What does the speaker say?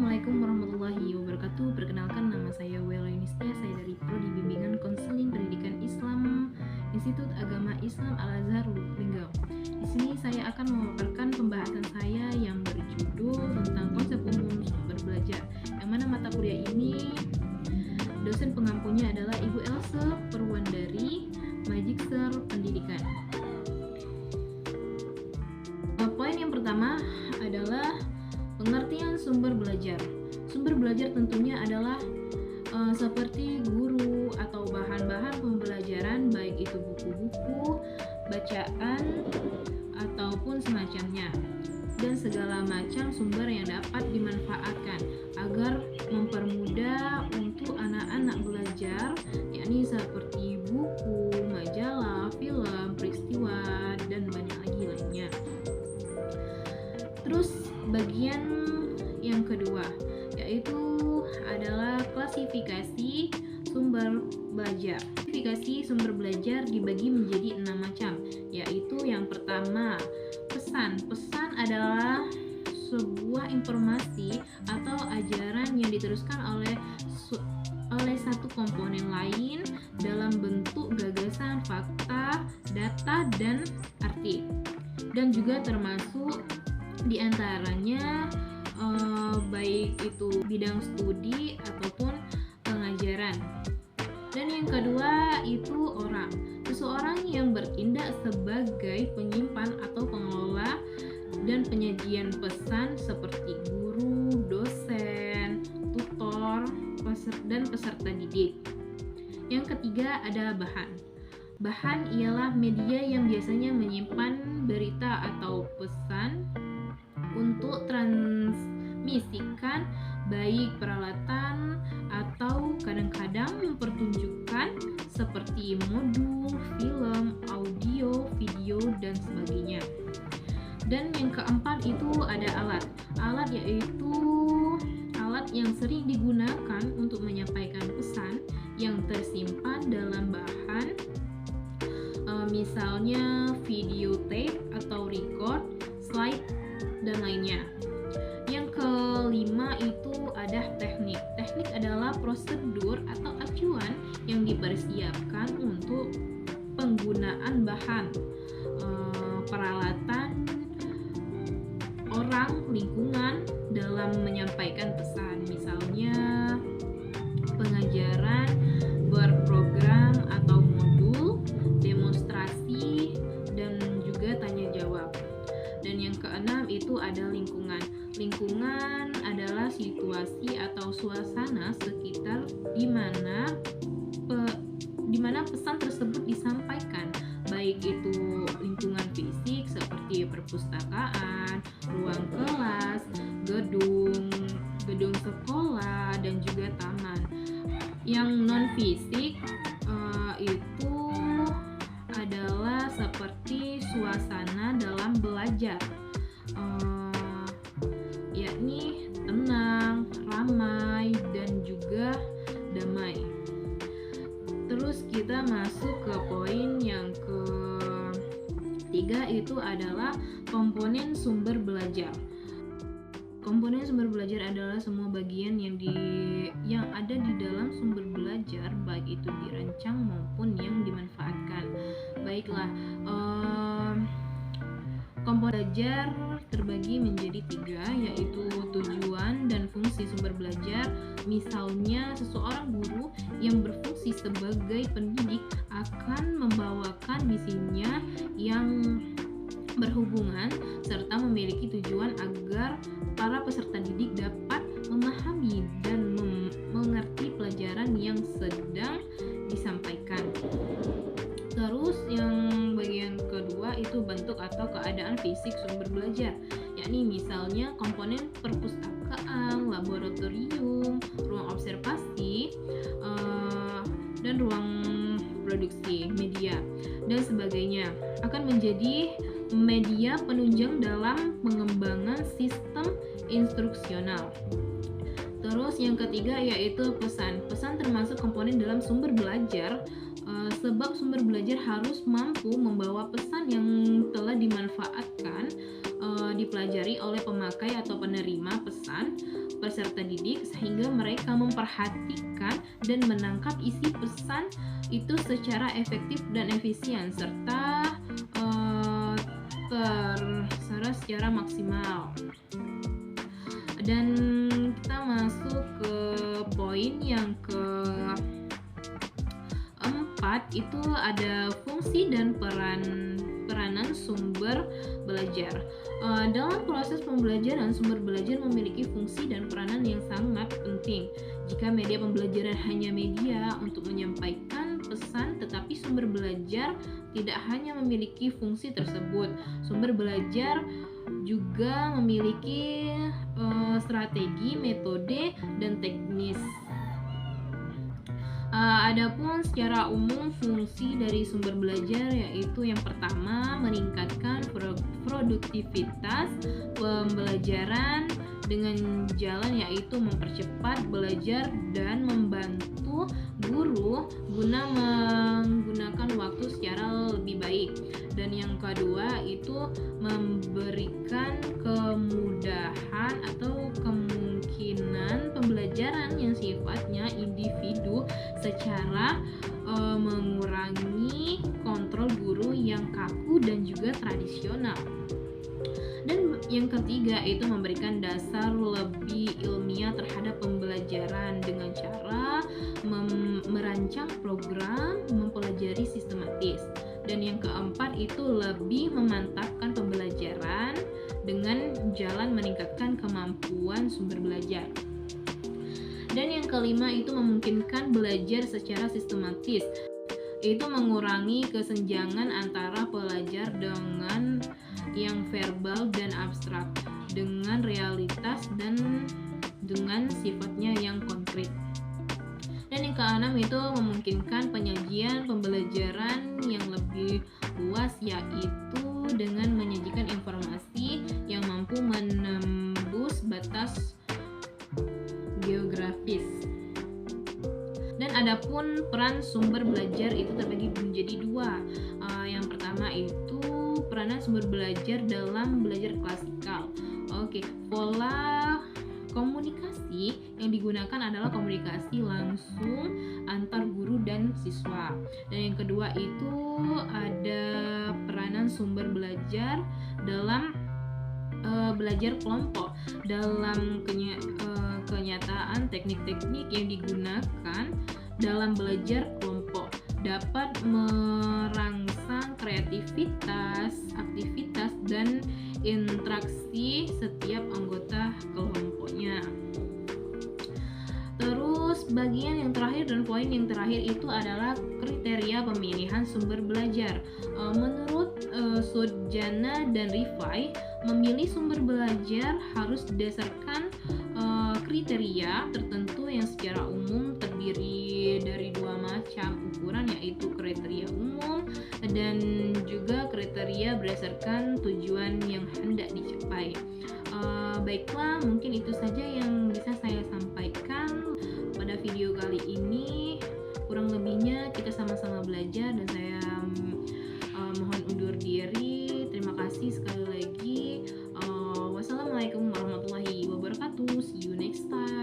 Assalamualaikum warahmatullahi wabarakatuh. Perkenalkan, nama saya Wela Yunistia. Saya dari Prodi Bimbingan Konseling Pendidikan Islam Institut Agama Islam Al-Azhar Linggau. Di sini saya akan memaparkan pembahasan saya yang berjudul tentang konsep umum sumber belajar. Yang mana mata kuliah ini dosen pengampunya adalah Ibu Else Perwandari, Magister Pendidikan. Poin yang pertama adalah pengertian sumber belajar. Sumber belajar tentunya adalah seperti guru atau bahan-bahan pembelajaran, baik itu buku-buku, bacaan, ataupun semacamnya, dan segala macam sumber yang dapat dimanfaatkan agar mempermudah untuk anak-anak belajar, yakni seperti buku, majalah, film, peristiwa, dan banyak lagi lainnya. Terus bagian yang kedua yaitu adalah klasifikasi sumber belajar. Klasifikasi sumber belajar dibagi menjadi 6 macam, yaitu yang pertama pesan. Pesan adalah sebuah informasi atau ajaran yang diteruskan oleh satu komponen lain dalam bentuk gagasan, fakta, data, dan arti, dan juga termasuk di antaranya baik itu bidang studi ataupun pengajaran. Dan yang kedua itu orang, seseorang yang bertindak sebagai penyimpan atau pengelola dan penyajian pesan seperti guru, dosen, tutor, dan peserta didik. Yang ketiga ada bahan. Bahan ialah media yang biasanya menyimpan berita atau pesan untuk transmisikan, baik peralatan atau kadang-kadang mempertunjukkan seperti modul, film, audio, video, dan sebagainya. Dan yang keempat itu ada alat. Alat yaitu alat yang sering digunakan untuk menyampaikan pesan yang tersimpan dalam bahan, misalnya video tape atau record, slide, dan lainnya. Yang kelima itu ada teknik. Teknik adalah prosedur atau acuan yang dipersiapkan untuk penggunaan bahan, peralatan, orang, lingkungan dalam menyampaikan pesan, misalnya pengajaran berprogram atau modul, demonstrasi, dan juga tanya jawab. Dan yang keenam itu ada lingkungan. Lingkungan adalah situasi atau suasana sekitar di mana pesan tersebut disampaikan, baik itu lingkungan fisik seperti perpustakaan, ruang kelas, gedung sekolah, dan juga taman. Yang non fisik itu adalah seperti suasana dalam belajar, yakni tenang, ramai, dan juga damai. Terus kita masuk ke poin yang ketiga, itu adalah komponen sumber belajar. Komponen sumber belajar adalah semua bagian yang ada di dalam sumber belajar, baik itu dirancang maupun yang dimanfaatkan. Baiklah, komponen belajar terbagi menjadi 3, yaitu tujuan dan fungsi sumber belajar. Misalnya seseorang guru yang berfungsi sebagai pendidik akan membawakan misinya yang berhubungan serta memiliki tujuan agar para peserta didik dapat memahami dan mengerti pelajaran yang sedang disampaikan. Terus yang bagian kedua itu bentuk atau keadaan fisik sumber belajar, yakni misalnya komponen perpustakaan, laboratorium, ruang observasi, dan ruang produksi media dan sebagainya akan menjadi media penunjang dalam pengembangan sistem instruksional. Terus yang ketiga yaitu pesan. Pesan termasuk komponen dalam sumber belajar, sebab sumber belajar harus mampu membawa pesan yang telah dimanfaatkan dipelajari oleh pemakai atau penerima pesan peserta didik, sehingga mereka memperhatikan dan menangkap isi pesan itu secara efektif dan efisien, serta terserap secara maksimal. Dan kita masuk ke poin yang keempat, itu ada fungsi dan peranan sumber belajar. Dalam proses pembelajaran, sumber belajar memiliki fungsi dan peranan yang sangat penting. Jika media pembelajaran hanya media untuk menyampaikan pesan, tetapi sumber belajar tidak hanya memiliki fungsi tersebut. Sumber belajar juga memiliki strategi, metode, dan teknis. Adapun secara umum fungsi dari sumber belajar yaitu yang pertama, meningkatkan produktivitas pembelajaran dengan jalan yaitu mempercepat belajar dan membantu guru guna menggunakan waktu secara lebih baik. Dan yang kedua itu memberikan kemudahan atau kemungkinan pembelajaran yang sifatnya individu secara mengurangi kontrol guru yang kaku dan juga tradisional. Dan yang ketiga itu memberikan dasar lebih ilmiah terhadap pembelajaran dengan cara merancang program mempelajari sistematis. Dan yang keempat itu lebih memantapkan pembelajaran dengan jalan meningkatkan kemampuan sumber belajar. Dan yang kelima itu memungkinkan belajar secara sistematis, itu mengurangi kesenjangan antara pelajar dengan yang verbal dan abstrak dengan realitas dan dengan sifatnya yang konkret. Dan yang keenam itu memungkinkan penyajian pembelajaran yang lebih luas, yaitu dengan menyajikan informasi yang mampu menembus batas geografis. Dan adapun peran sumber belajar itu terbagi menjadi dua. Yang pertama itu peranan sumber belajar dalam belajar klasikal. Pola komunikasi yang digunakan adalah komunikasi langsung antar guru dan siswa. Dan yang kedua itu ada peranan sumber belajar dalam belajar kelompok. Dalam kenyataan, teknik-teknik yang digunakan dalam belajar kelompok dapat merangsang kreativitas, aktivitas, dan interaksi setiap anggota kelompoknya. Terus bagian yang terakhir dan poin yang terakhir itu adalah kriteria pemilihan sumber belajar. Menurut Sudjana dan Rifai, memilih sumber belajar harus berdasarkan kriteria tertentu yang secara umum terdiri dari dua macam ukuran, yaitu kriteria umum dan juga kriteria berdasarkan tujuan yang hendak dicapai. Baiklah, mungkin itu saja yang bisa saya sampaikan pada video kali ini. Kurang lebihnya kita sama-sama belajar dan saya mohon undur diri. Terima kasih sekali lagi. Wassalamualaikum warahmatullahi wabarakatuh. See you next time.